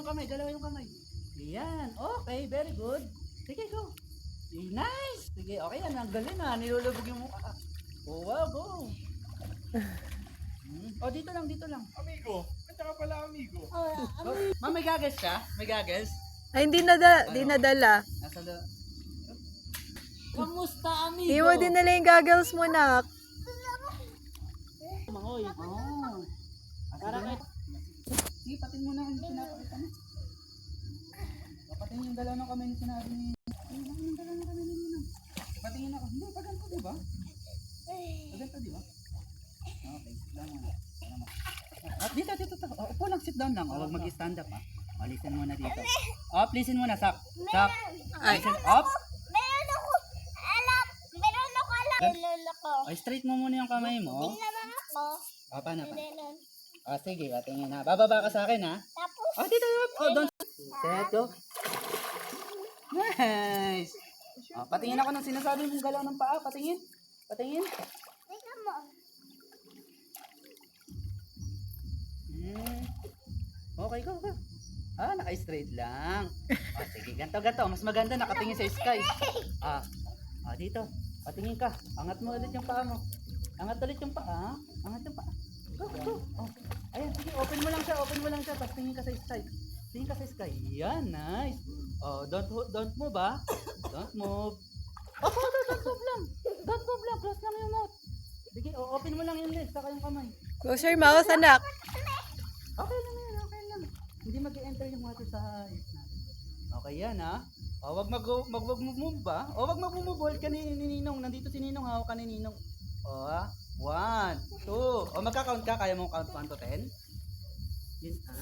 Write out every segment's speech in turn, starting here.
kamay, dalawa yung kamay. Yan, okay, very good. Sige, go. Nice! Sige, okay yan, ang galing na, nilulubog yung mukha. Oh, wow, go. Oh, dito lang, dito lang. Amigo, kanta ka pala amigo. Go. Ma'am, may goggles siya? May goggles? Ay, di nadala. Nasa do... Kamusta, amigo? Di mo dinala yung goggles mo, nak. Mangoy. Oh. Parang Sige, patin mo na kung pinapakita mo. Patin yung dalawa ng kamay yung sinabi ni... Ay, bakit yung dalawa ng kamay ni Ninong? Patingin ako. Hindi, paganto, di ba? Paganto, di ba? Okay, sit down muna. At dito. Oh, upo lang, sit down lang. Huwag mag-stand up, ha. Oh, listen muna dito. Up, listen muna, Sak. Sak. Listen, up. Meron ako alam. Oh, straight mo muna yung kamay mo. Hindi naman ako. Oh, paano pa? Meron. Oh, sige, patingin ha. Bababa ka sa akin, ha. Tapos, Oh, dito. Oh, don't. Set, go. Nice. Oh, patingin ako ng sinasabi mong galaw ng paa. Patingin. tingnan mo. Okay, go. Ah, naka-straight lang. Oh, sige, ganto. Mas maganda nakatingin sa sky. Dito. Patingin ka. Angat mo ulit yung paa mo. Angat ulit yung paa. Angat yung paa. Go. Oh. Ayan, sige, open mo lang siya. Tapos tingin ka sa sky. Tingin ka sa sky. Yan, nice. Oh, don't move, ah. Don't move. Oh, don't move lang. Close lang yung mouth. Sige, open mo lang yung legs, saka yung kamay. Close your mouth, anak. Okay lang. Hindi mag-enter yung water sa ears natin. Okay yan, ha? O, wag mag-move ba? O, wag mag-move. Hold ka ni Ninong. Nandito si Ninong, hawak ka ni Ninong. O, ha? 1, 2. O, magka-count ka? Kaya mo count 1 to 10? Yes, ha?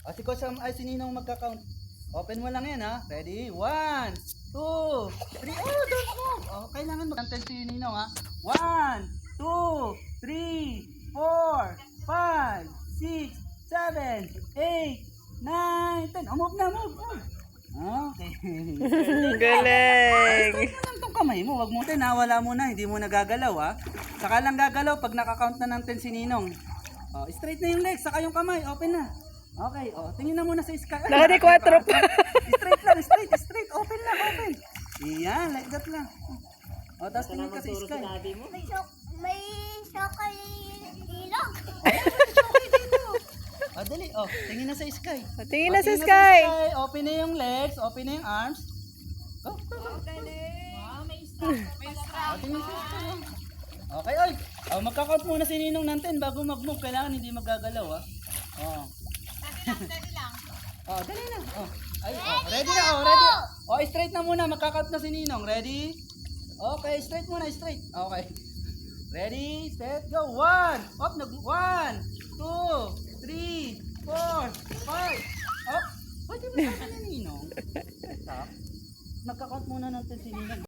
O, si Coach, si Ninong magka-count. Open mo lang yan, ha? Ready? 1, 2, 3. Oh, don't move. O, kailangan mag-count si Ninong, ha? 1, 2, 3, 4, 5, 6, 7, 8, 9, 10. Oh, move na. Okay. Galing. Straight mo lang tong kamay mo. Wag mo wala mo na. Hindi mo nagagalaw, ha. Saka lang gagalaw pag nakakount na ng 10 si Ninong. Oh, straight na yung legs. Saka yung kamay. Open na. Okay. Oh, tingin na muna sa sky. Naka di 4 pa. Straight. Open. Iyan, like that lang. Oh, tapos tingin ka sa sky. May sokal ilong. Oh, dali. Oh, tingin na sa sky. Tingin na sa sky. Open na yung legs. Open na yung arms. Go. Wow, may strap. Tingin sa sky. Okay, oy. Oh, magka-count muna si Ninong ng 10 bago mag-move. Kailangan hindi magagalaw, ha. Oh. Dali lang. Oh, dali na. Oh. Ay, ready na. Oh, straight na muna. Magka-count na si Ninong. Ready? Okay, straight muna, straight. Okay. Ready, set, go. 1. Up, 1, 2, 3, 4, 5. Up. Pwede ba sa ni Ninong? Stop. Magka-count muna ng 10 si Ninong.